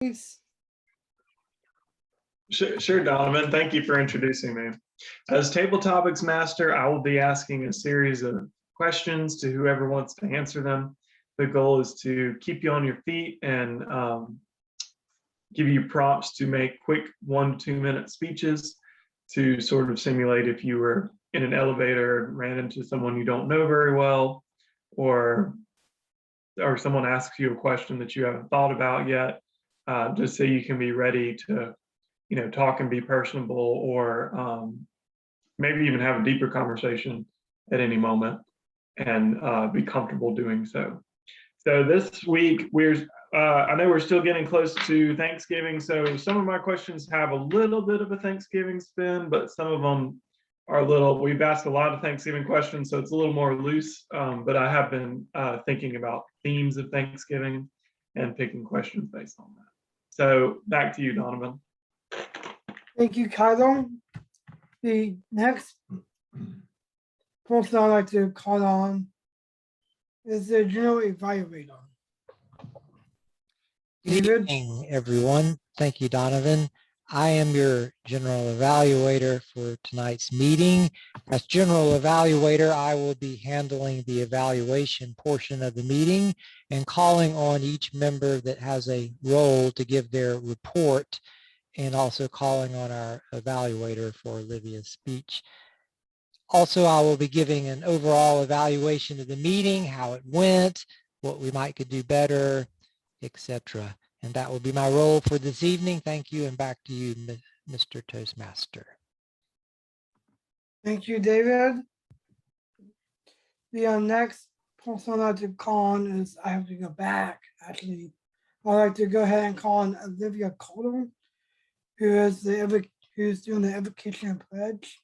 please? Sure, Donovan. Thank you for introducing me. As Table Topics Master, I will be asking a series of questions to whoever wants to answer them. The goal is to keep you on your feet and give you prompts to make quick 1 to 2 minute speeches to sort of simulate if you were in an elevator, ran into someone you don't know very well, or someone asks you a question that you haven't thought about yet, just so you can be ready to, talk and be personable, or maybe even have a deeper conversation at any moment and be comfortable doing so. So this week, I know we're still getting close to Thanksgiving, so some of my questions have a little bit of a Thanksgiving spin, but some of them are we've asked a lot of Thanksgiving questions, so it's a little more loose, but I have been thinking about themes of Thanksgiving and picking questions based on that. So back to you, Donovan. Thank you, Kylo. The next person I'd like to call on is the General Evaluator. Good David? evening, everyone. Thank you, Donovan. I am your General Evaluator for tonight's meeting. As General Evaluator, I will be handling the evaluation portion of the meeting and calling on each member that has a role to give their report, and also calling on our evaluator for Olivia's speech. Also, I will be giving an overall evaluation of the meeting, how it went, what we might could do better, etc. And that will be my role for this evening. Thank you, and back to you, Mr. Toastmaster. Thank you, David. The next person I'd like to call on is, I have to go back, actually. I'd like to go ahead and call on Olivia Coleman, who's doing the invocation pledge.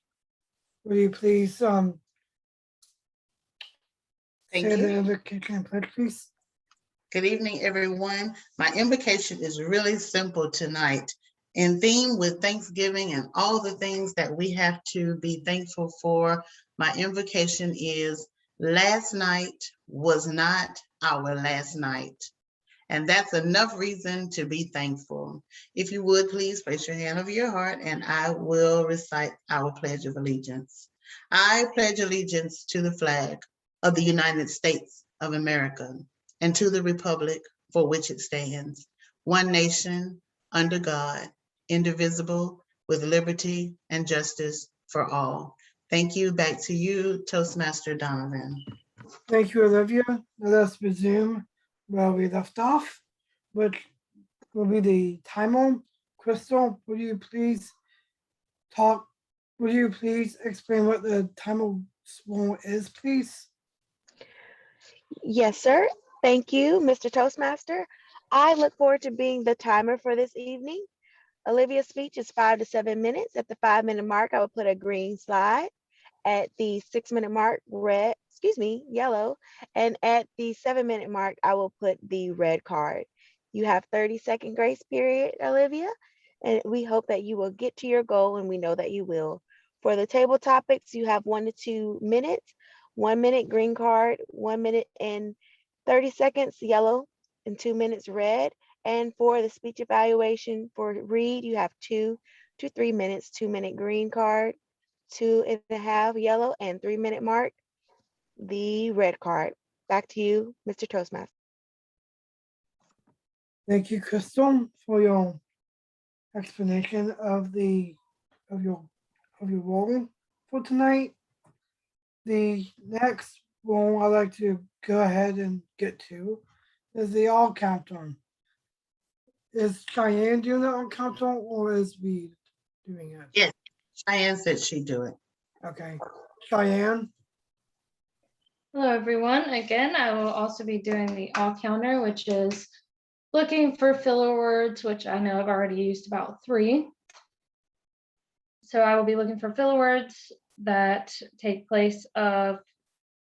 Will you please say the invocation pledge, please? Good evening, everyone. My invocation is really simple tonight. In theme with Thanksgiving and all the things that we have to be thankful for, my invocation is, last night was not our last night. And that's enough reason to be thankful. If you would, please place your hand over your heart and I will recite our Pledge of Allegiance. I pledge allegiance to the flag of the United States of America and to the republic for which it stands, one nation, under God, indivisible, with liberty and justice for all. Thank you. Back to you, Toastmaster Donovan. Thank you, Olivia. Let us resume where we left off, which will be the timer. Crystal, will you please explain what the timer swirl is, please? Yes, sir. Thank you, Mr. Toastmaster. I look forward to being the timer for this evening. Olivia's speech is 5 to 7 minutes. At the 5-minute mark, I will put a green slide. At the 6-minute mark, yellow. And at the 7-minute mark, I will put the red card. You have 30-second grace period, Olivia, and we hope that you will get to your goal, and we know that you will. For the table topics, you have 1 to 2 minutes, 1 minute green card, 1 minute and 30 seconds yellow, and 2 minutes red. And for the speech evaluation for read, you have 2 to 3 minutes, 2-minute green card, 2.5 yellow, and 3-minute mark, the red card. Back to you, Mr. Toastmaster. Thank you, Crystal, for your explanation of your role for tonight. The next role I'd like to go ahead and get to is the all counter. Is Cheyenne doing the all counter, or is Reed doing it? Yes, Cheyenne said she'd do it. Okay, Cheyenne. Hello, everyone. Again, I will also be doing the all counter, which is looking for filler words, which I know I've already used about 3. So I will be looking for filler words that take place of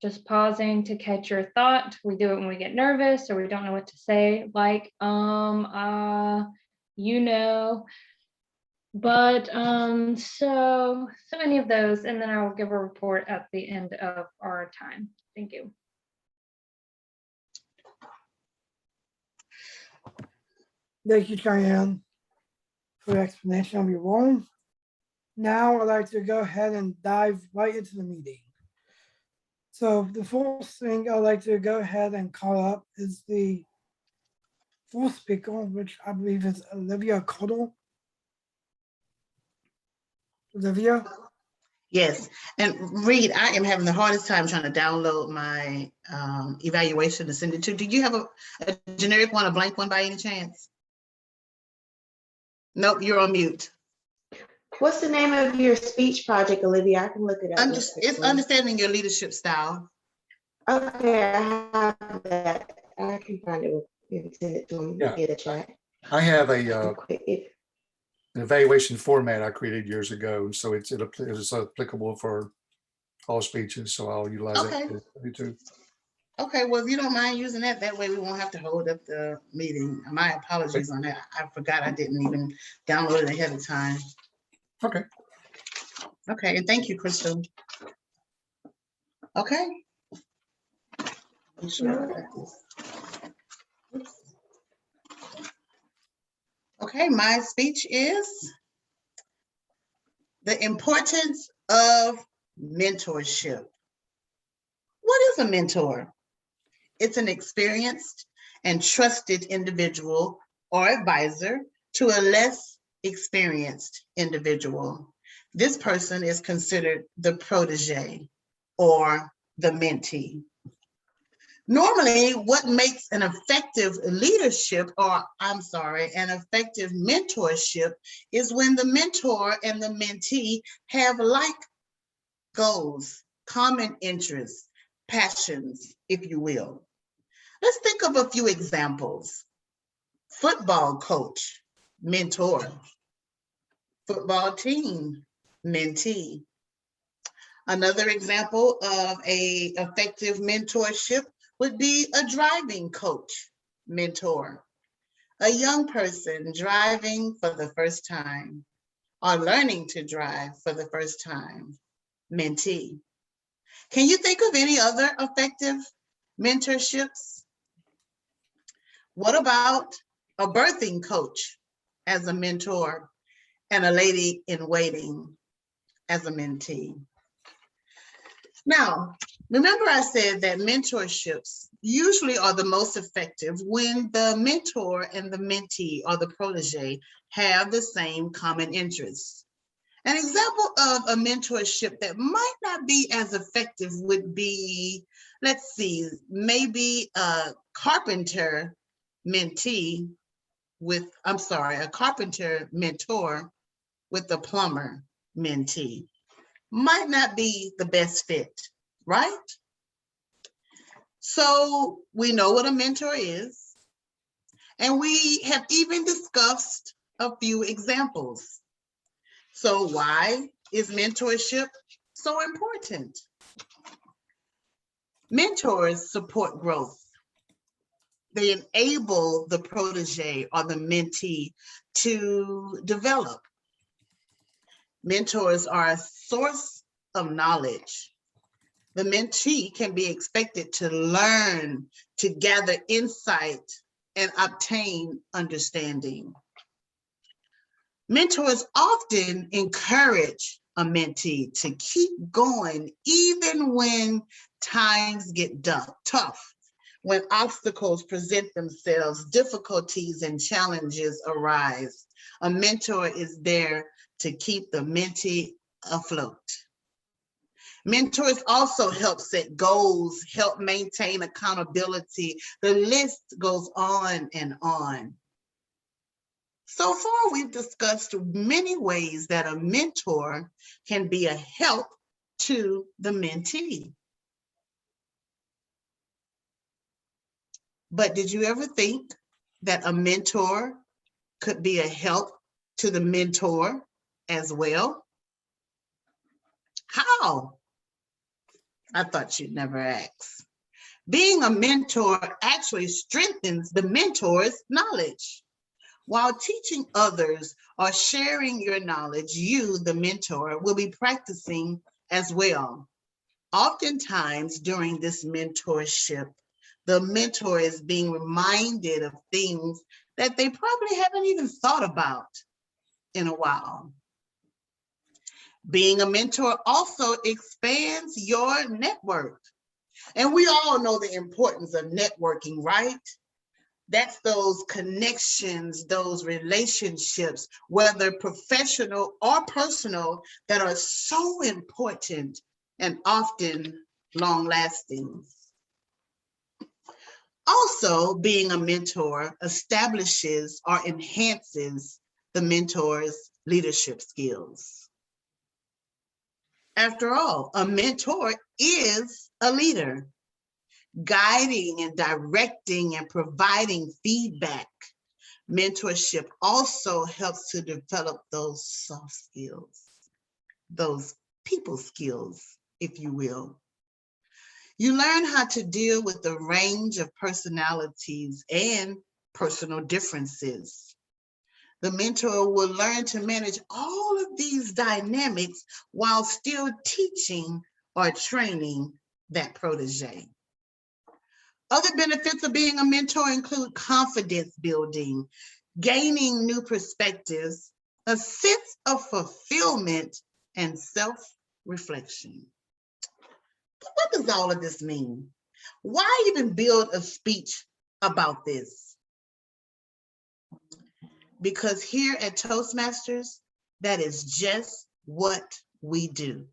just pausing to catch your thought. We do it when we get nervous or we don't know what to say, like, but so any of those, and then I will give a report at the end of our time. Thank you. Thank you, Cheyenne, for the explanation of your role. Now I'd like to go ahead and dive right into the meeting. So the first thing I'd like to go ahead and call up is the fourth speaker, which I believe is Olivia Coleman. Olivia? Yes, and Reed, I am having the hardest time trying to download my evaluation to send it to. Do you have a generic one, a blank one by any chance? Nope, you're on mute. What's the name of your speech project, Olivia? I can look it up. It's Understanding Your Leadership Style. Okay, I have that. I can find it. Maybe send it to him Yeah. via the chat. I have real an quick. evaluation format I created years ago, so it's applicable for all speeches. So I'll utilize Okay. that too. Okay, well, if you don't mind using that, that way we won't have to hold up the meeting. My apologies on that. I forgot I didn't even download it ahead of time. Okay. Okay, and thank you, Crystal. Okay. Make sure I got this. Oops. Okay, my speech is the importance of mentorship. What is a mentor? It's an experienced and trusted individual or advisor to a less experienced individual. This person is considered the protege or the mentee. Normally, what makes an effective leadership, or I'm sorry, an effective mentorship is when the mentor and the mentee have like goals, common interests, passions, if you will. Let's think of a few examples. Football coach, mentor. Football team, mentee. Another example of an effective mentorship would be a driving coach, mentor. A young person driving for the first time or learning to drive for the first time, mentee. Can you think of any other effective mentorships? What about a birthing coach as a mentor and a lady in waiting as a mentee? Now, remember I said that mentorships usually are the most effective when the mentor and the mentee or the protege have the same common interests. An example of a mentorship that might not be as effective would be, let's see, maybe a carpenter mentee with, I'm sorry, a carpenter mentor with a plumber mentee. Might not be the best fit, right? So we know what a mentor is, and we have even discussed a few examples. So why is mentorship so important? Mentors support growth. They enable the protege or the mentee to develop. Mentors are a source of knowledge. The mentee can be expected to learn, to gather insight, and obtain understanding. Mentors often encourage a mentee to keep going even when times get tough, when obstacles present themselves, difficulties and challenges arise. A mentor is there to keep the mentee afloat. Mentors also help set goals, help maintain accountability. The list goes on and on. So far, we've discussed many ways that a mentor can be a help to the mentee. But did you ever think that a mentor could be a help to the mentor as well? How? I thought you'd never ask. Being a mentor actually strengthens the mentor's knowledge. While teaching others or sharing your knowledge, you, the mentor, will be practicing as well. Oftentimes during this mentorship, the mentor is being reminded of things that they probably haven't even thought about in a while. Being a mentor also expands your network. And we all know the importance of networking, right? That's those connections, those relationships, whether professional or personal, that are so important and often long-lasting. Also, being a mentor establishes or enhances the mentor's leadership skills. After all, a mentor is a leader, guiding and directing and providing feedback. Mentorship also helps to develop those soft skills, those people skills, if you will. You learn how to deal with the range of personalities and personal differences. The mentor will learn to manage all of these dynamics while still teaching or training that protege. Other benefits of being a mentor include confidence building, gaining new perspectives, a sense of fulfillment, and self-reflection. But what does all of this mean? Why even build a speech about this? Because here at Toastmasters, that is just what we do.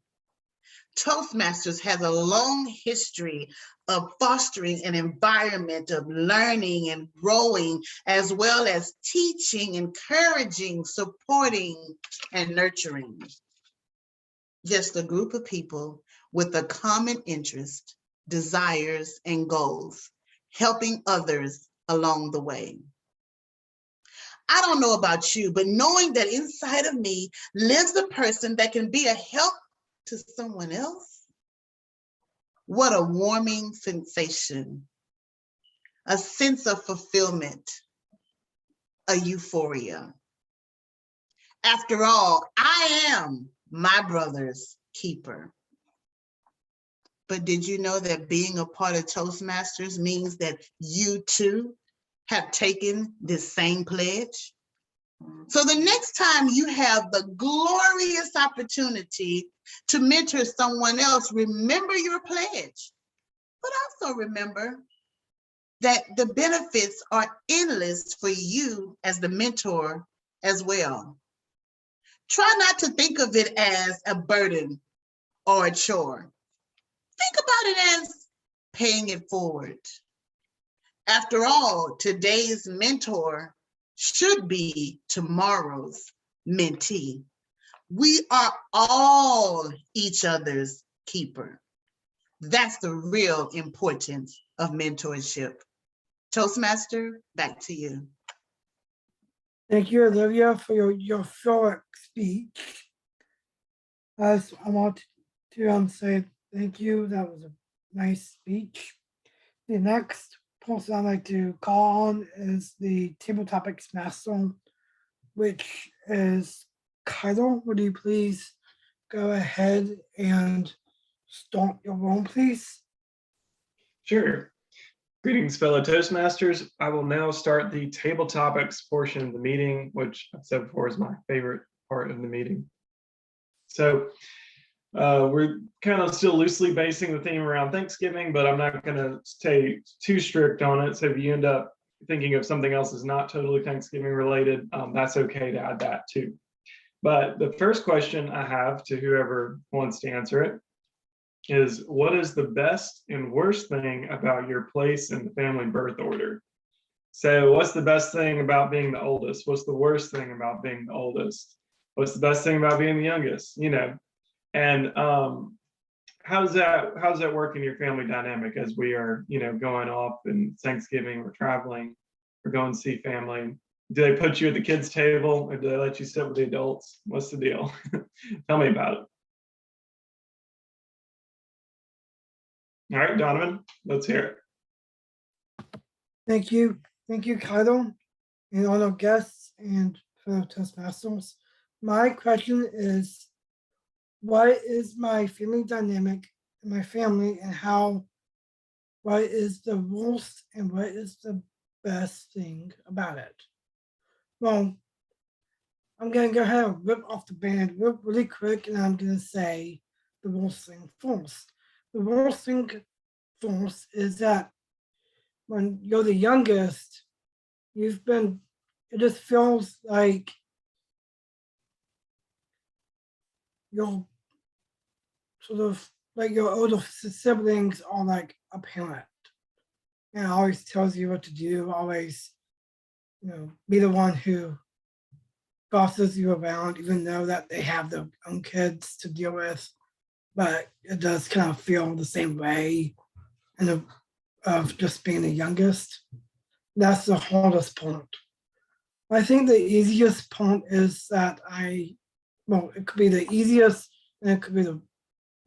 Toastmasters has a long history of fostering an environment of learning and growing, as well as teaching, encouraging, supporting, and nurturing. Just a group of people with a common interest, desires, and goals, helping others along the way. I don't know about you, but knowing that inside of me lives a person that can be a help to someone else, what a warming sensation, a sense of fulfillment, a euphoria. After all, I am my brother's keeper. But did you know that being a part of Toastmasters means that you too have taken this same pledge? So the next time you have the glorious opportunity to mentor someone else, remember your pledge, but also remember that the benefits are endless for you as the mentor as well. Try not to think of it as a burden or a chore. Think about it as paying it forward. After all, today's mentor should be tomorrow's mentee. We are all each other's keeper. That's the real importance of mentorship. Toastmaster, back to you. Thank you, Olivia, for your short speech. As I want to say thank you. That was a nice speech. The next person I'd like to call on is the Table Topics Master, which is Kyle. Would you please go ahead and start your role, please? Sure. Greetings, fellow Toastmasters. I will now start the table topics portion of the meeting, which I've said before is my favorite part of the meeting. So we're kind of still loosely basing the theme around Thanksgiving, but I'm not going to stay too strict on it. So if you end up thinking of something else that's not totally Thanksgiving related, that's okay to add that too. But the first question I have to whoever wants to answer it is, what is the best and worst thing about your place in the family birth order? So what's the best thing about being the oldest? What's the worst thing about being the oldest? What's the best thing about being the youngest? You know, and how's that work in your family dynamic as we are, you know, going off and Thanksgiving, we're traveling, we're going to see family? Do they put you at the kids' table or do they let you sit with the adults? What's the deal? Tell me about it. All right, Donovan, let's hear it. Thank you, Kyle, and all our guests and fellow Toastmasters. My question is, what is my family dynamic in my family, and what is the worst and what is the best thing about it? well, I'm gonna go ahead and rip off the band really quick, and I'm gonna say the worst thing first. The worst thing first is that when you're the youngest, it just feels like you're sort of like your older siblings are like a parent, and it always tells you what to do, always, be the one who bosses you around, even though that they have their own kids to deal with. But it does kind of feel the same way, and of just being the youngest. That's the hardest part. I think the easiest part is that it could be the easiest and it could be the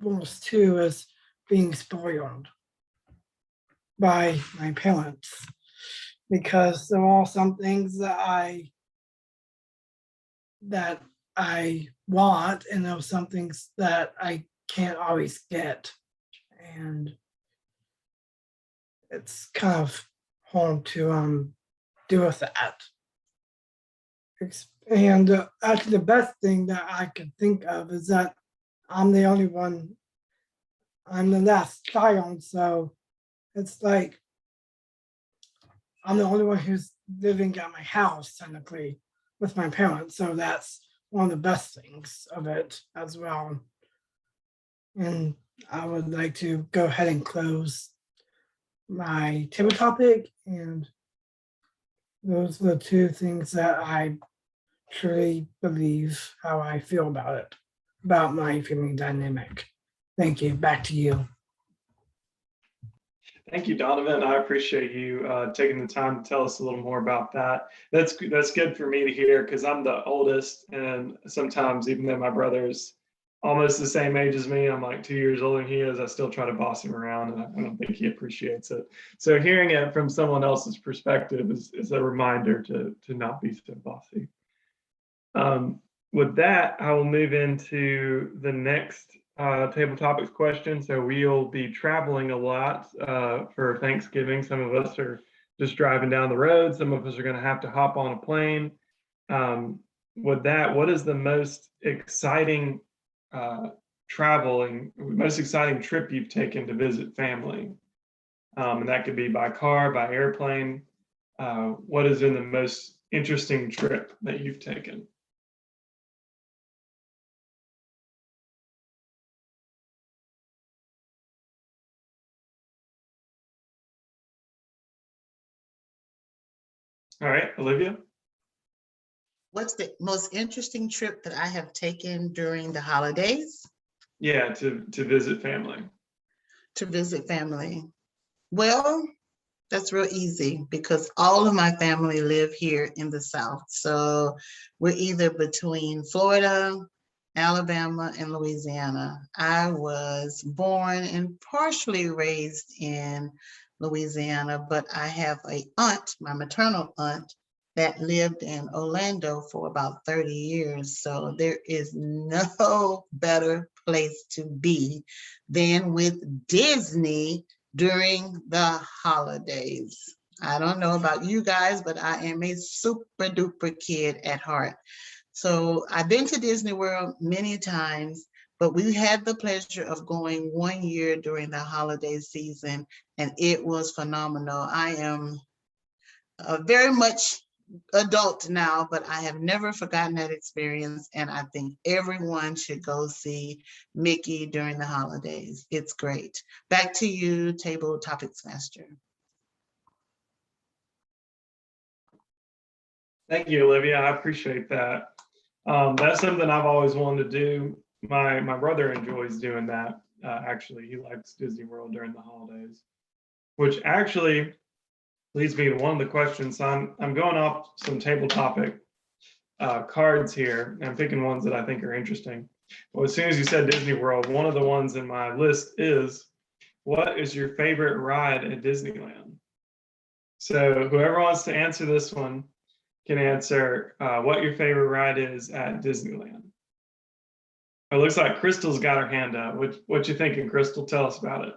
worst too, is being spoiled by my parents, because there are some things that I want, and there are some things that I can't always get, and it's kind of hard to deal with that. And actually, the best thing that I can think of is that I'm the only one. I'm the last child, so it's like I'm the only one who's living at my house technically with my parents. So that's one of the best things of it as well. And I would like to go ahead and close my table topic, and those are the two things that I truly believe how I feel about it, about my family dynamic. Thank you. Back to you. Thank you, Donovan. I appreciate you taking the time to tell us a little more about that. That's good for me to hear, because I'm the oldest, and sometimes, even though my brother's almost the same age as me, I'm like 2 years older than he is, I still try to boss him around, and I don't think he appreciates it. So hearing it from someone else's perspective is a reminder to not be so bossy. With that, I will move into the next table topics question. So we'll be traveling a lot for Thanksgiving. Some of us are just driving down the road. Some of us are going to have to hop on a plane. With that, what is the most exciting most exciting trip you've taken to visit family? And that could be by car, by airplane. What has been the most interesting trip that you've taken? All right, Olivia? What's the most interesting trip that I have taken during the holidays? Yeah, to visit family. To visit family. Well, that's real easy because all of my family live here in the South. So we're either between Florida, Alabama, and Louisiana. I was born and partially raised in Louisiana, but I have an aunt, my maternal aunt, that lived in Orlando for about 30 years. So there is no better place to be than with Disney during the holidays. I don't know about you guys, but I am a super duper kid at heart. So I've been to Disney World many times, but we had the pleasure of going 1 year during the holiday season, and it was phenomenal. I am very much adult now, but I have never forgotten that experience, and I think everyone should go see Mickey during the holidays. It's great. Back to you, Table Topics Master. Thank you, Olivia. I appreciate that. That's something I've always wanted to do. My brother enjoys doing that. Actually, he likes Disney World during the holidays, which actually leads me to one of the questions. I'm going off some table topic cards here. I'm picking ones that I think are interesting. Well, as soon as you said Disney World, one of the ones in my list is, what is your favorite ride at Disneyland? So whoever wants to answer this one can answer what your favorite ride is at Disneyland. It looks like Crystal's got her hand up. What you thinking, Crystal? Tell us about it.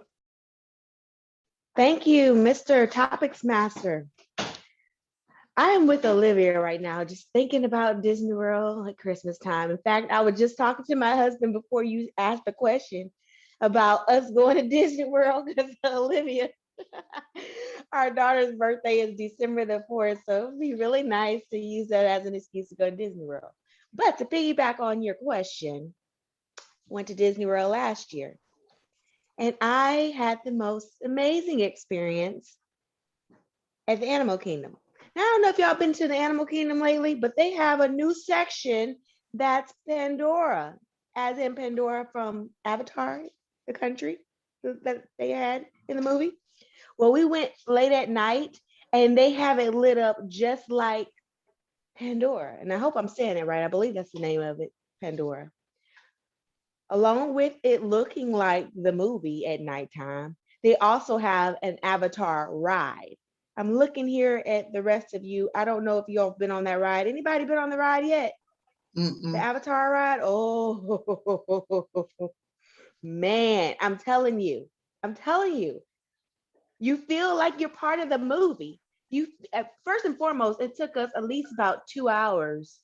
Thank you, Mr. Topics Master. I am with Olivia right now, just thinking about Disney World at Christmas time. In fact, I was just talking to my husband before you asked the question about us going to Disney World because Olivia, our daughter's birthday is December the 4th. So it'd be really nice to use that as an excuse to go to Disney World. But to piggyback on your question, went to Disney World last year. And I had the most amazing experience at the Animal Kingdom. Now, I don't know if y'all been to the Animal Kingdom lately, but they have a new section that's Pandora, as in Pandora from Avatar, the country that they had in the movie. Well, we went late at night and they have it lit up just like Pandora. And I hope I'm saying it right. I believe that's the name of it, Pandora. Along with it looking like the movie at nighttime, they also have an Avatar ride. I'm looking here at the rest of you. I don't know if y'all been on that ride. Anybody been on the ride yet? Mm-mm. The Avatar ride? Oh, man, I'm telling you, you feel like you're part of the movie. First and foremost, it took us at least about 2 hours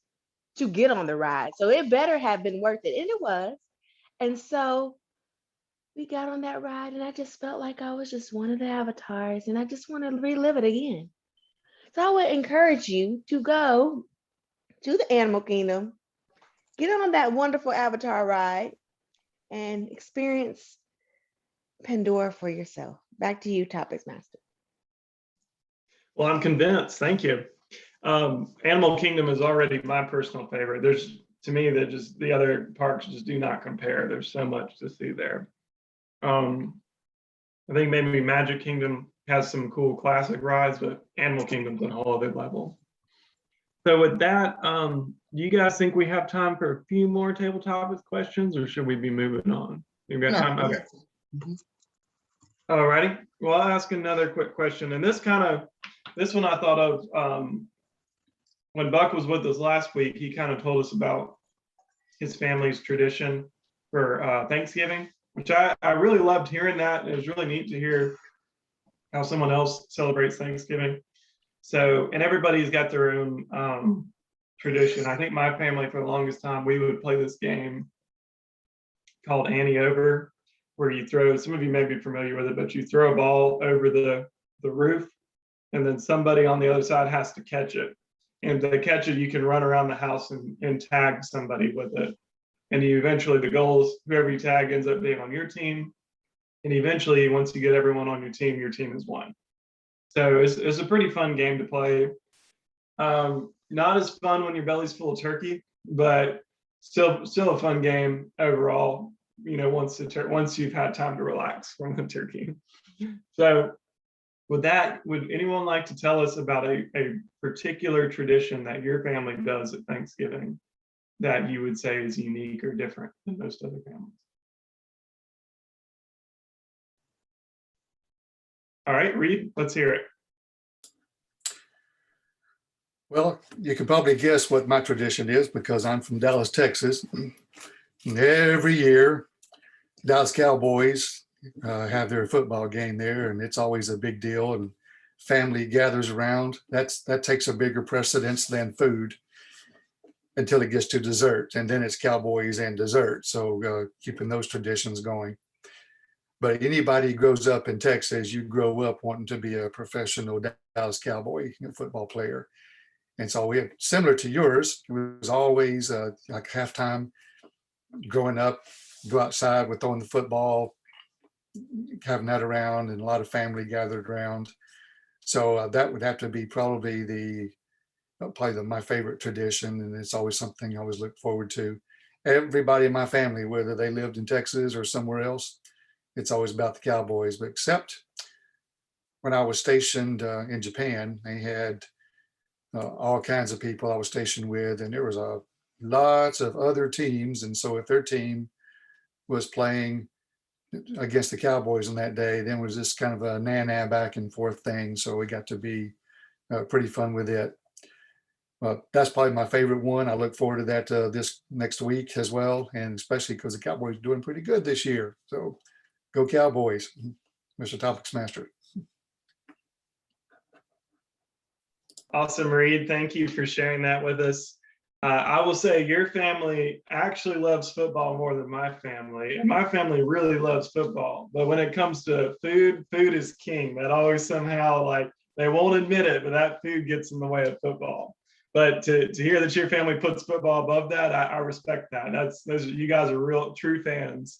to get on the ride. So it better have been worth it. And it was. And so we got on that ride and I just felt like I was just one of the avatars and I just want to relive it again. So I would encourage you to go to the Animal Kingdom, get on that wonderful Avatar ride, and experience Pandora for yourself. Back to you, Topics Master. Well, I'm convinced. Thank you. Animal Kingdom is already my personal favorite. There's, to me, that just the other parks just do not compare. There's so much to see there. I think maybe Magic Kingdom has some cool classic rides, but Animal Kingdom's on a whole other level. So with that, do you guys think we have time for a few more tabletop questions, or should we be moving on? You got time? Okay. All righty. Well, I'll ask another quick question. And this one I thought of when Buck was with us last week. He kind of told us about his family's tradition for Thanksgiving, which I really loved hearing that. It was really neat to hear how someone else celebrates Thanksgiving. So, and everybody's got their own tradition. I think my family, for the longest time, we would play this game called Annie Over, where you throw, some of you may be familiar with it, but you throw a ball over the roof, and then somebody on the other side has to catch it. And to catch it, you can run around the house and tag somebody with it. And you eventually, the goal is whoever you tag ends up being on your team. And eventually, once you get everyone on your team is won. So it's a pretty fun game to play. Not as fun when your belly's full of turkey, but still a fun game overall. You know, once you've had time to relax from the turkey. So with that, would anyone like to tell us about a particular tradition that your family does at Thanksgiving that you would say is unique or different than most other families? All right, Reed, let's hear it. Well, you can probably guess what my tradition is because I'm from Dallas, Texas. And every year, Dallas Cowboys have their football game there, and it's always a big deal. And family gathers around. That takes a bigger precedence than food until it gets to dessert, and then it's Cowboys and dessert. So keeping those traditions going. But anybody who grows up in Texas, you grow up wanting to be a professional Dallas Cowboy football player. And so we have, similar to yours, it was always like halftime growing up, go outside with throwing the football, having that around, and a lot of family gathered around. So that would have to be probably my favorite tradition. And it's always something I always look forward to. Everybody in my family, whether they lived in Texas or somewhere else, it's always about the Cowboys. But except when I was stationed in Japan, they had all kinds of people I was stationed with, and there was lots of other teams. And so if their team was playing against the Cowboys on that day, then it was this kind of a na-na back and forth thing. So we got to be pretty fun with it. That's probably my favorite one. I look forward to that this next week as well, and especially because the Cowboys are doing pretty good this year. So go Cowboys, Mr. Topics Master. Awesome, Reed. Thank you for sharing that with us. I will say your family actually loves football more than my family, and my family really loves football. But when it comes to food, food is king. That always somehow, like, they won't admit it, but that food gets in the way of football. But to hear that your family puts football above that, I respect that. You guys are real true fans.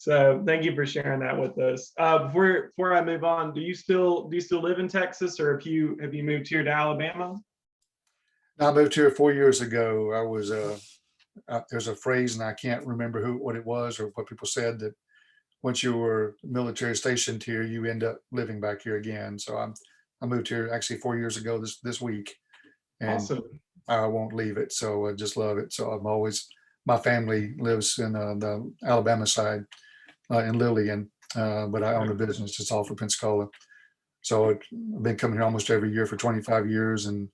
So thank you for sharing that with us. Before I move on, do you still live in Texas, or have you moved here to Alabama? I moved here 4 years ago. I was there's a phrase, and I can't remember what it was or what people said, that once you were military stationed here, you end up living back here again. So I moved here actually 4 years ago this week, and Awesome. I won't leave it. So I just love it. So my family lives in the Alabama side, in Lillian, but I own a business just off of Pensacola. So I've been coming here almost every year for 25 years, and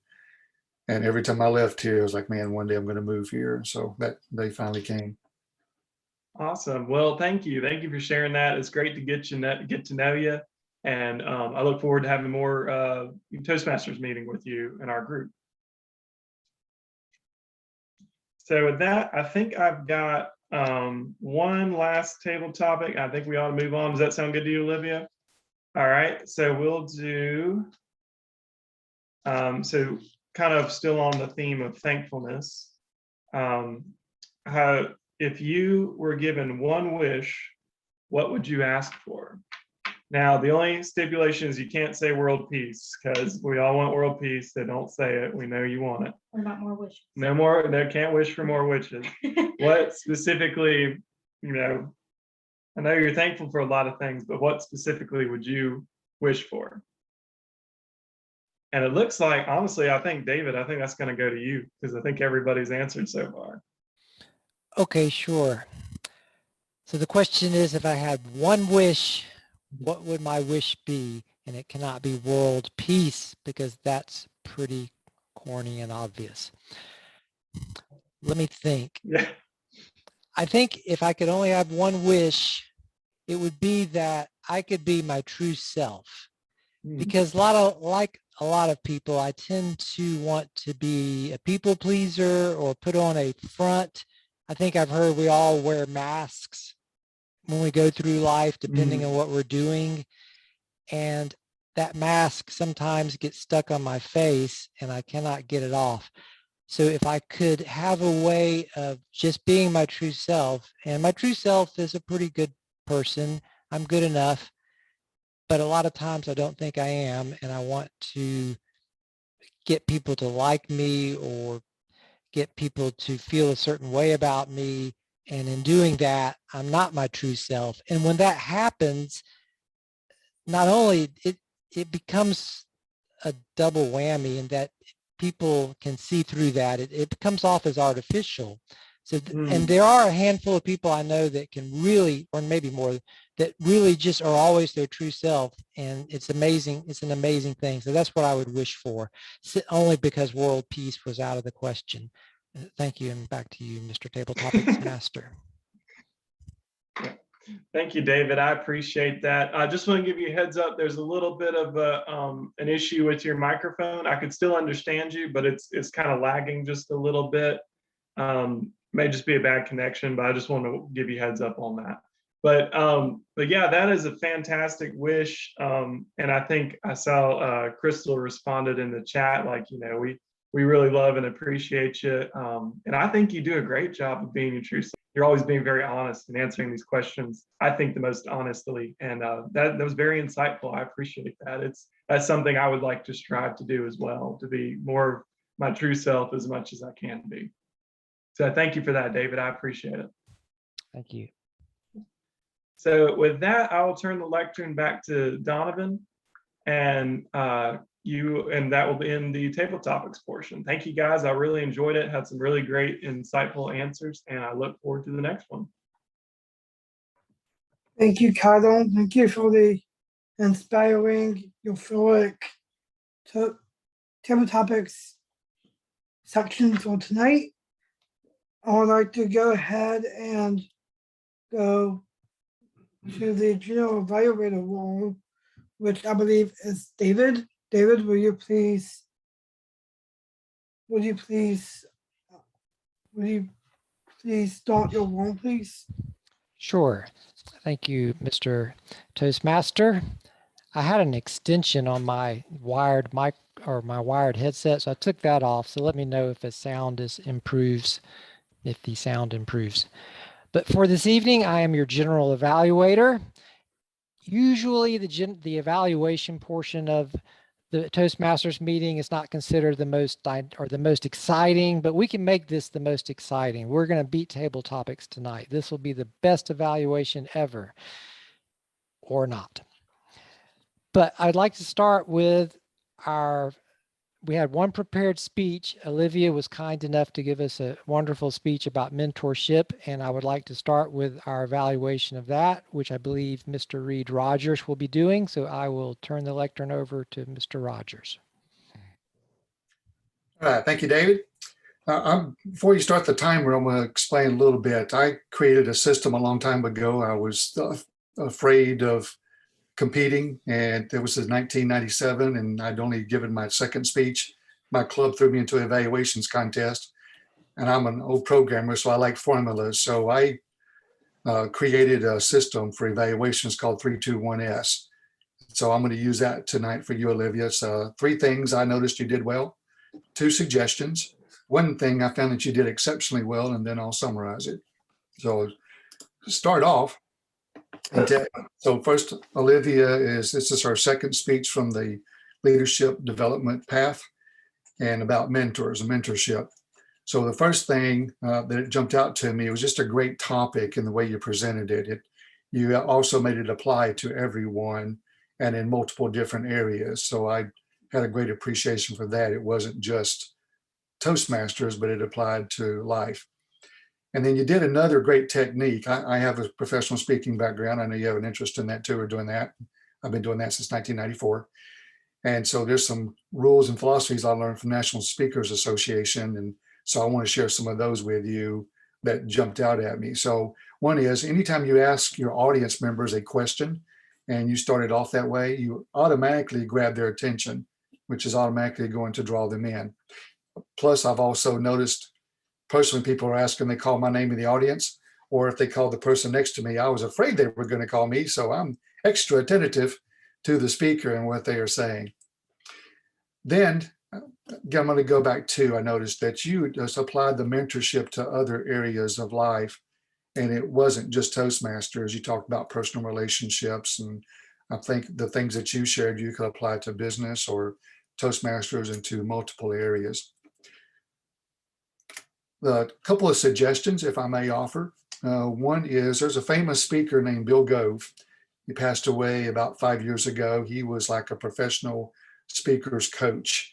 every time I left here, I was like, man, one day I'm going to move here. So that they finally came. Awesome. Well, thank you. Thank you for sharing that. It's great to get to know you. And I look forward to having more Toastmasters meeting with you in our group. So with that, I think I've got one last table topic. I think we ought to move on. Does that sound good to you, Olivia? All right. So we'll do, so kind of still on the theme of thankfulness. If you were given one wish, what would you ask for? Now, the only stipulation is you can't say world peace, because we all want world peace. They don't say it. We know you want it. Or not more wishes. No more, they can't wish for more wishes. What specifically, I know you're thankful for a lot of things, but what specifically would you wish for? And it looks like, honestly, I think, David, I think that's going to go to you, because I think everybody's answered so far. Okay, sure. So the question is, if I had one wish, what would my wish be? And it cannot be world peace, because that's pretty corny and obvious. Let me think. Yeah. I think if I could only have one wish, it would be that I could be my true self. Because like a lot of people, I tend to want to be a people pleaser or put on a front. I think I've heard we all wear masks when we go through life, depending on what we're doing. And that mask sometimes gets stuck on my face and I cannot get it off. So if I could have a way of just being my true self, and my true self is a pretty good person, I'm good enough, but a lot of times I don't think I am, and I want to get people to like me or get people to feel a certain way about me. And in doing that, I'm not my true self. And when that happens, not only it becomes a double whammy in that people can see through that. It comes off as artificial. So, and there are a handful of people I know that can really, or maybe more, that really just are always their true self. And it's amazing. It's an amazing thing. So that's what I would wish for, only because world peace was out of the question. Thank you. And back to you, Mr. Table Topics Master. Thank you, David. I appreciate that. I just want to give you a heads up. There's a little bit of an issue with your microphone. I could still understand you, but it's kind of lagging just a little bit. May just be a bad connection, but I just want to give you a heads up on that. But yeah, that is a fantastic wish. And I think I saw Crystal responded in the chat, like, we really love and appreciate you. And I think you do a great job of being your true self. You're always being very honest and answering these questions, I think, the most honestly. And that was very insightful. I appreciate that. That's something I would like to strive to do as well, to be more my true self as much as I can be. So thank you for that, David. I appreciate it. Thank you. So with that, I will turn the lectern back to Donovan, and that will end the table topics portion. Thank you, guys. I really enjoyed it. Had some really great, insightful answers, and I look forward to the next one. Thank you, Kyle. Thank you for the inspiring, euphoric table topics section for tonight. I would like to go ahead and go to the general evaluator role, which I believe is David. David, will you please would you please start your roll, please? Sure. Thank you, Mr. Toastmaster. I had an extension on my wired mic or my wired headset, so I took that off. So let me know if the sound improves. But for this evening, I am your general evaluator. Usually the evaluation portion of the Toastmasters meeting is not considered the most exciting, but we can make this the most exciting. We're going to beat table topics tonight. This will be the best evaluation ever, or not. But I'd like to start with we had one prepared speech. Olivia was kind enough to give us a wonderful speech about mentorship, and I would like to start with our evaluation of that, which I believe Mr. Reed Rogers will be doing. So I will turn the lectern over to Mr. Rogers. All right, thank you, David. Before you start the timer, I'm going to explain a little bit. I created a system a long time ago. I was afraid of competing, and it was in 1997, and I'd only given my second speech. My club threw me into an evaluations contest, and I'm an old programmer, so I like formulas. So I created a system for evaluations called 321S. So I'm going to use that tonight for you, Olivia. So 3 things I noticed you did well, 2 suggestions, 1 thing I found that you did exceptionally well, and then I'll summarize it. So to start off, so first, Olivia this is her second speech from the leadership development path and about mentors and mentorship. So the first thing that jumped out to me was just a great topic in the way you presented it. You also made it apply to everyone and in multiple different areas. So I had a great appreciation for that. It wasn't just Toastmasters, but it applied to life. And then you did another great technique. I have a professional speaking background. I know you have an interest in that too, or doing that. I've been doing that since 1994. And so there's some rules and philosophies I learned from National Speakers Association. And so I want to share some of those with you that jumped out at me. So one is, anytime you ask your audience members a question and you start it off that way, you automatically grab their attention, which is automatically going to draw them in. Plus, I've also noticed personally, people are asking, they call my name in the audience, or if they call the person next to me, I was afraid they were going to call me. So I'm extra attentive to the speaker and what they are saying. Then I'm going to go back to, I noticed that you just applied the mentorship to other areas of life. And it wasn't just Toastmasters. You talked about personal relationships. And I think the things that you shared, you could apply to business or Toastmasters into multiple areas. A couple of suggestions, if I may offer. One is, there's a famous speaker named Bill Gove. He passed away about 5 years ago. He was like a professional speaker's coach.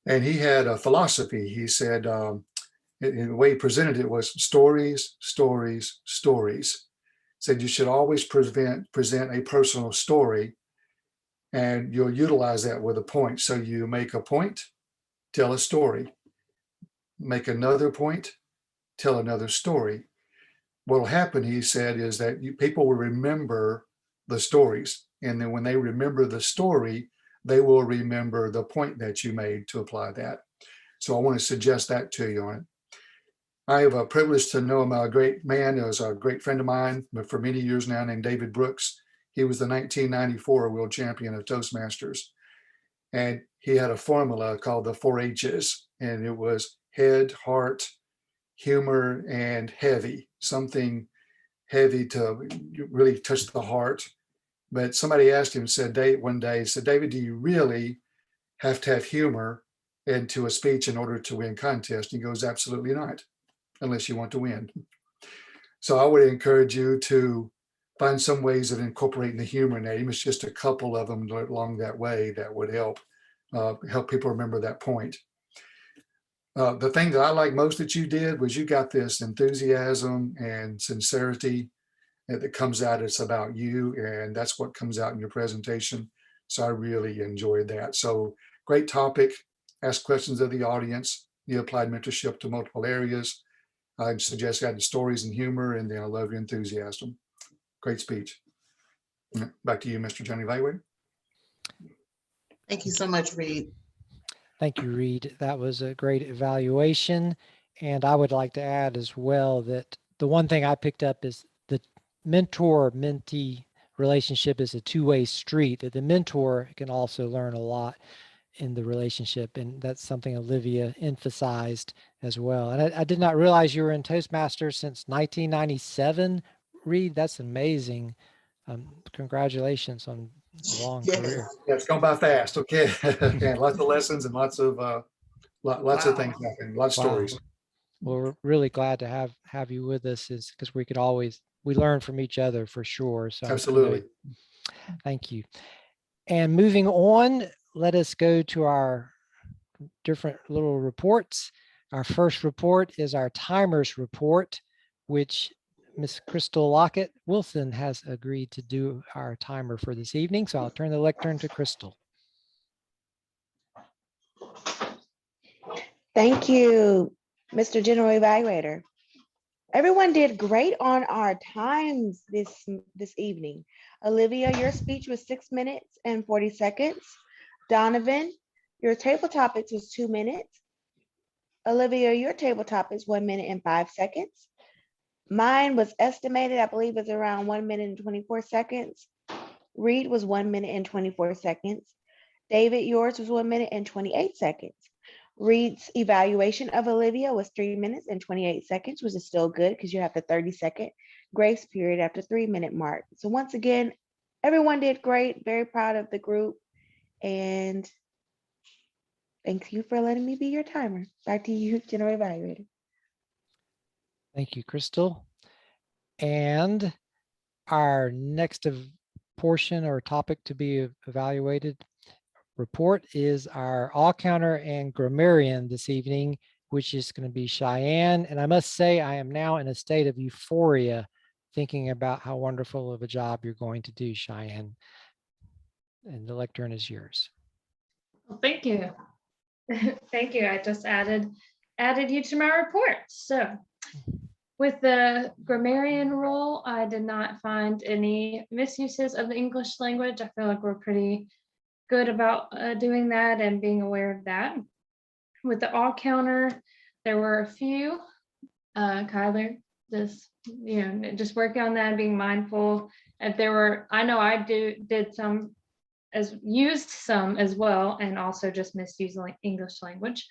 And he had a philosophy. He said, the way he presented it was stories, stories, stories. Said you should always present a personal story, and you'll utilize that with a point. So you make a point, tell a story. Make another point, tell another story. What will happen, he said, is that people will remember the stories. And then when they remember the story, they will remember the point that you made to apply that. So I want to suggest that to you on it. I have a privilege to know him, a great man, who is a great friend of mine for many years now, named David Brooks. He was the 1994 world champion of Toastmasters. And he had a formula called the 4 H's, and it was head, heart, humor, and heavy. Something heavy to really touch the heart. But somebody asked him, one day, David, do you really have to have humor into a speech in order to win contest? He goes, absolutely not, unless you want to win. So I would encourage you to find some ways of incorporating the humor in that. Even it's just a couple of them along that way that would help people remember that point. The thing that I like most that you did was you got this enthusiasm and sincerity that comes out. It's about you, and that's what comes out in your presentation. So I really enjoyed that. So great topic. Ask questions of the audience. You applied mentorship to multiple areas. I suggest adding stories and humor, and then I love your enthusiasm. Great speech. Back to you, Mr. Johnny Evaluator. Thank you so much, Reed. Thank you, Reed. That was a great evaluation. And I would like to add as well that the one thing I picked up is the mentor-mentee relationship is a two-way street, that the mentor can also learn a lot in the relationship. And that's something Olivia emphasized as well. And I did not realize you were in Toastmasters since 1997. Reed, that's amazing. Congratulations on a long Yes. career. Yeah, it's gone by fast. Okay. And lots of lessons and lots of lots of things happening, lots of Wow. stories. Well, we're really glad to have you with us, is because we learn from each other for sure. So Absolutely. thank you. And moving on, let us go to our different little reports. Our first report is our timers report, which Miss Crystal Lockett Wilson has agreed to do our timer for this evening. So I'll turn the lectern to Crystal. Thank you, Mr. General Evaluator. Everyone did great on our times this evening. Olivia, your speech was 6 minutes and 40 seconds. Donovan, your table topics was 2 minutes. Olivia, your table topics 1 minute and 5 seconds. Mine was estimated, I believe, was around 1 minute and 24 seconds. Reed was 1 minute and 24 seconds. David, yours was 1 minute and 28 seconds. Reed's evaluation of Olivia was 3 minutes and 28 seconds, which is still good because you have the 30-second grace period after 3 minute mark. So once again, everyone did great. Very proud of the group. And thank you for letting me be your timer. Back to you, General Evaluator. Thank you, Crystal. And our next portion or topic to be evaluated report is our all counter and grammarian this evening, which is going to be Cheyenne. And I must say, I am now in a state of euphoria thinking about how wonderful of a job you're going to do, Cheyenne. And the lectern is yours. Well, thank you. Thank you. I just added you to my report. So with the grammarian role, I did not find any misuses of the English language. I feel like we're pretty good about doing that and being aware of that. With the all counter, there were a few. Kyler, just working on that, being mindful. If there were, I know I used some as well, and also just misused English language.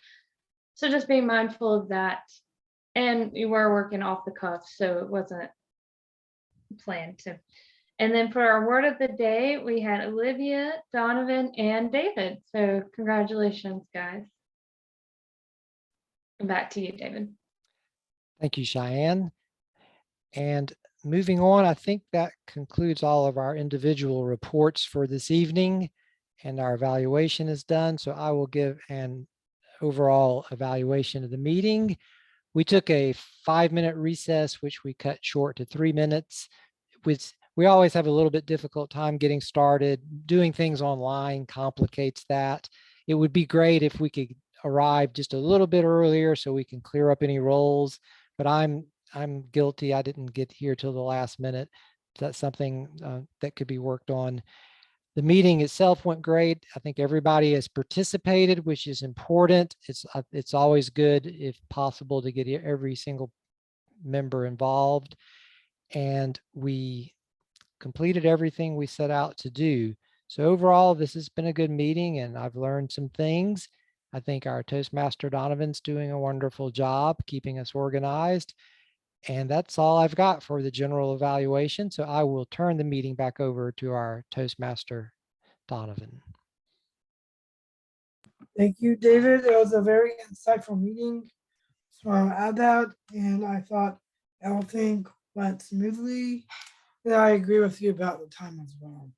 So just being mindful of that. And we were working off the cuff, so it wasn't planned to. And then for our word of the day, we had Olivia, Donovan, and David. So congratulations, guys. And back to you, David. Thank you, Cheyenne. And moving on, I think that concludes all of our individual reports for this evening, and our evaluation is done. So I will give an overall evaluation of the meeting. We took a 5-minute recess, which we cut short to 3 minutes, which we always have a little bit difficult time getting started. Doing things online complicates that. It would be great if we could arrive just a little bit earlier so we can clear up any roles, but I'm guilty. I didn't get here till the last minute. That's something that could be worked on. The meeting itself went great. I think everybody has participated, which is important. It's always good, if possible, to get every single member involved. And we completed everything we set out to do. So overall, this has been a good meeting, and I've learned some things. I think our Toastmaster Donovan's doing a wonderful job keeping us organized. And that's all I've got for the general evaluation. So I will turn the meeting back over to our Toastmaster Donovan. Thank you, David. It was a very insightful meeting. So I'll add that, and I thought everything went smoothly. And I agree with you about the time as well.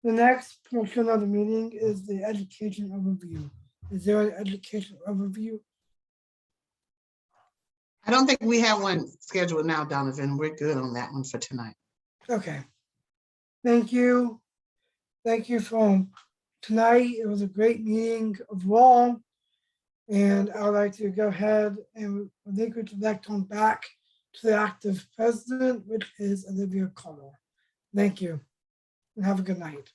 The next portion of the meeting is the education overview. Is there an education overview? I don't think we have one scheduled now, Donovan. We're good on that one for tonight. Okay. Thank you. Thank you for tonight. It was a great meeting overall. And I would like to go ahead and relinquish the lectern back to the active president, which is Olivia Coleman. Thank you, and have a good night.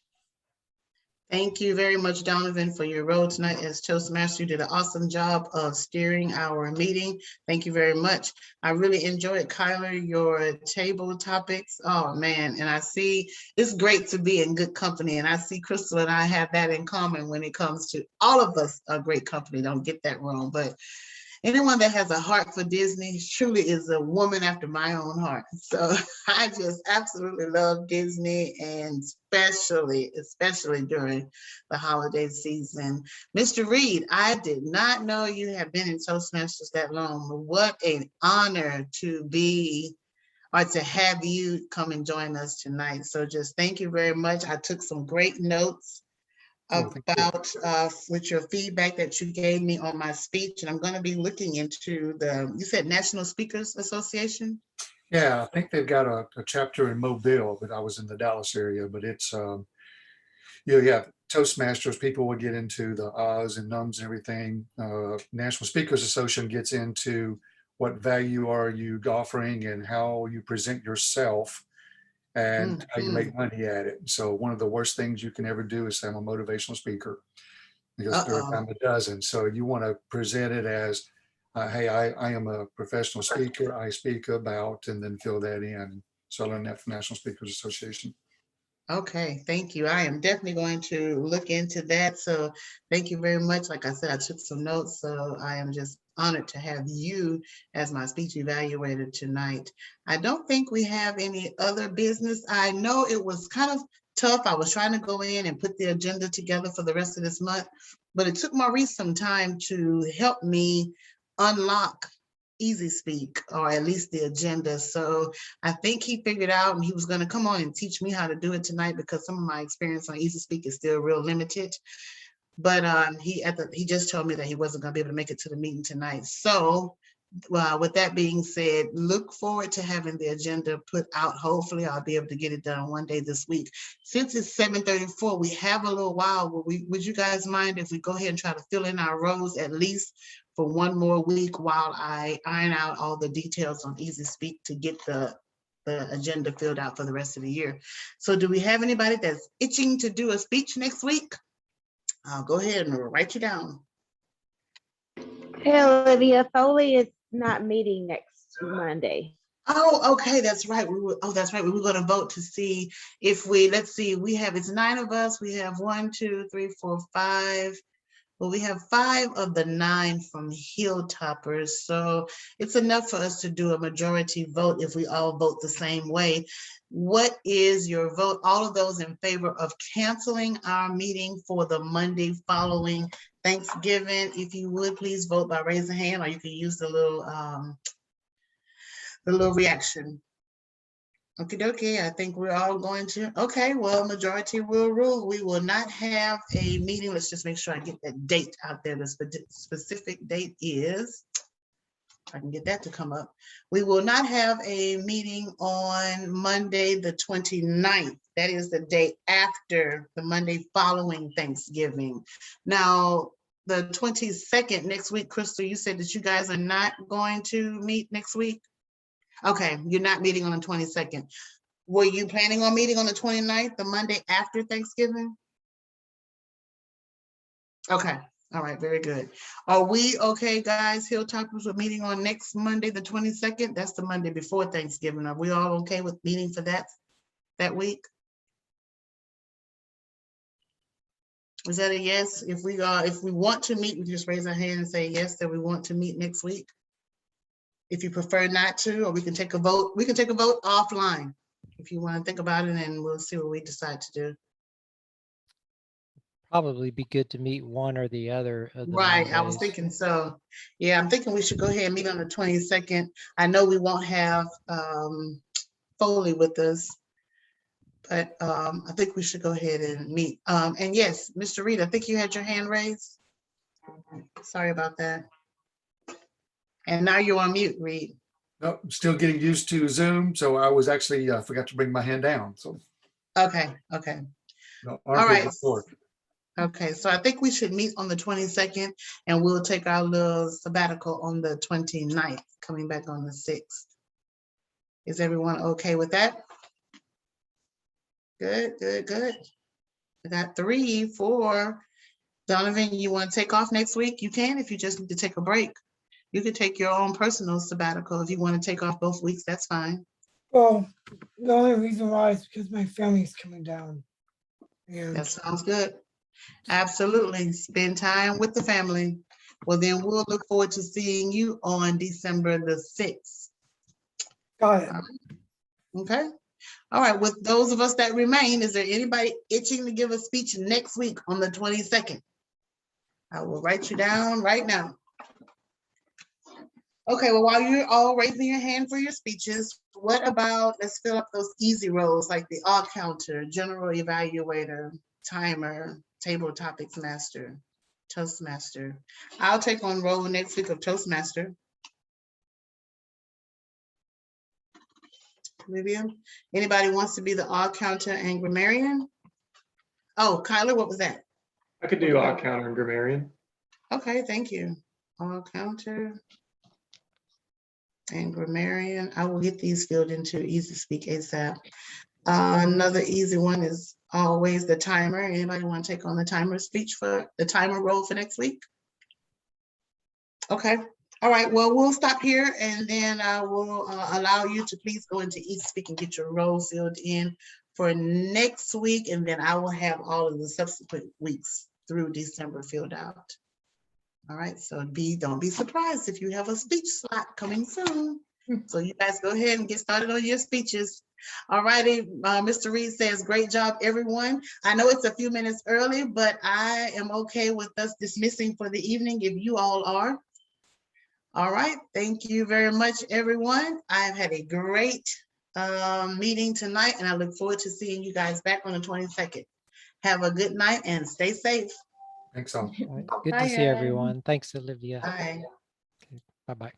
Thank you very much, Donovan, for your role tonight as Toastmaster. You did an awesome job of steering our meeting. Thank you very much. I really enjoyed, Kyler, your table topics. Oh, man. And I see it's great to be in good company. And I see Crystal and I have that in common when it comes to all of us are great company. Don't get that wrong. But anyone that has a heart for Disney truly is a woman after my own heart. So I just absolutely love Disney, and especially during the holiday season. Mr. Reed, I did not know you have been in Toastmasters that long. What an honor to be or to have you come and join us tonight. So just thank you very much. I took some great notes about with your feedback that you gave me on my speech, and I'm going to be looking into you said National Speakers Association? Yeah, I think they've got a chapter in Mobile, but I was in the Dallas area, but it's, yeah, Toastmasters, people would get into the ahs and nums and everything. National Speakers Association gets into what value are you offering and how you present yourself and how you make money at it. So one of the worst things you can ever do is say I'm a motivational speaker, because third time a dozen. So you want to present it as, hey, I am a professional speaker. I speak about, and then fill that in. So I learned that from National Speakers Association. Okay, thank you. I am definitely going to look into that. So thank you very much. Like I said, I took some notes, so I am just honored to have you as my speech evaluator tonight. I don't think we have any other business. I know it was kind of tough. I was trying to go in and put the agenda together for the rest of this month, but it took Maurice some time to help me unlock Easy Speak, or at least the agenda. So I think he figured out, and he was going to come on and teach me how to do it tonight, because some of my experience on Easy Speak is still real limited. But he just told me that he wasn't going to be able to make it to the meeting tonight. So with that being said, look forward to having the agenda put out. Hopefully I'll be able to get it done one day this week. Since it's 7:34, we have a little while. Would you guys mind if we go ahead and try to fill in our rows at least for one more week while I iron out all the details on Easy Speak to get the agenda filled out for the rest of the year? So do we have anybody that's itching to do a speech next week? I'll go ahead and write you down. Hey, Olivia, Foley is not meeting next Monday. Oh, okay, that's right. That's right. We were going to vote to see if let's see, it's 9 of us. We have 1, 2, 3, 4, 5. Well, we have 5 of the 9 from Hilltoppers. So it's enough for us to do a majority vote if we all vote the same way. What is your vote? All of those in favor of canceling our meeting for the Monday following Thanksgiving, if you would please vote by raising hand, or you can use the little reaction. Okie dokie, I think we're all going to, okay, well, majority will rule. We will not have a meeting. Let's just make sure I get that date out there. The specific date is, if I can get that to come up. We will not have a meeting on Monday, the 29th. That is the day after the Monday following Thanksgiving. Now, the 22nd next week, Crystal, you said that you guys are not going to meet next week? Okay, you're not meeting on the 22nd. Were you planning on meeting on the 29th, the Monday after Thanksgiving? Okay, all right, very good. Are we okay, guys? Hilltoppers, we're meeting on next Monday, the 22nd. That's the Monday before Thanksgiving. Are we all okay with meeting for that week? Is that a yes? If we want to meet, we just raise our hand and say yes, that we want to meet next week. If you prefer not to, or we can take a vote. We can take a vote offline if you want to think about it, and we'll see what we decide to do. Probably be good to meet one or the other of the Right, I was Mondays. thinking so. Yeah, I'm thinking we should go ahead and meet on the 22nd. I know we won't have Foley with us, but I think we should go ahead and meet. And yes, Mr. Reed, I think you had your hand raised. Sorry about that. And now you're on mute, Reed. Nope, I'm still getting used to Zoom. So I was actually forgot to bring my hand down. So okay. no, All right. Okay, so I think we should meet on the 22nd, and we'll take our little sabbatical on the 29th, coming back on the 6th. Is everyone okay with that? Good. I got 3, 4. Donovan, you want to take off next week? You can if you just need to take a break. You could take your own personal sabbatical. If you want to take off both weeks, that's fine. Well, the only reason why is because my family's coming down. And That sounds good. Absolutely. Spend time with the family. Well, then we'll look forward to seeing you on December the 6th. got it. Okay. All right. With those of us that remain, is there anybody itching to give a speech next week on the 22nd? I will write you down right now. Okay, well, while you're all raising your hand for your speeches, what about, let's fill up those easy roles like the all counter, general evaluator, timer, table topics master, Toastmaster. I'll take on role next week of Toastmaster. Olivia, anybody wants to be the all counter and grammarian? Oh, Kyler, what was that? I could do all counter and grammarian. Okay, thank you. All counter and grammarian. I will get these filled into Easy Speak ASAP. Another easy one is always the timer. Anybody want to take on the timer speech for the timer role for next week? Okay. All right. Well, we'll stop here and then I will allow you to please go into Easy Speak and get your role filled in for next week. And then I will have all of the subsequent weeks through December filled out. All right, so don't be surprised if you have a speech slot coming soon. So you guys go ahead and get started on your speeches. All righty, Mr. Reed says, great job, everyone. I know it's a few minutes early, but I am okay with us dismissing for the evening if you all are. All right, thank you very much, everyone. I've had a great meeting tonight, and I look forward to seeing you guys back on the 22nd. Have a good night and stay safe. Thanks all. All right, good Bye, to see guys. everyone. Thanks, Olivia. Bye. Bye-bye.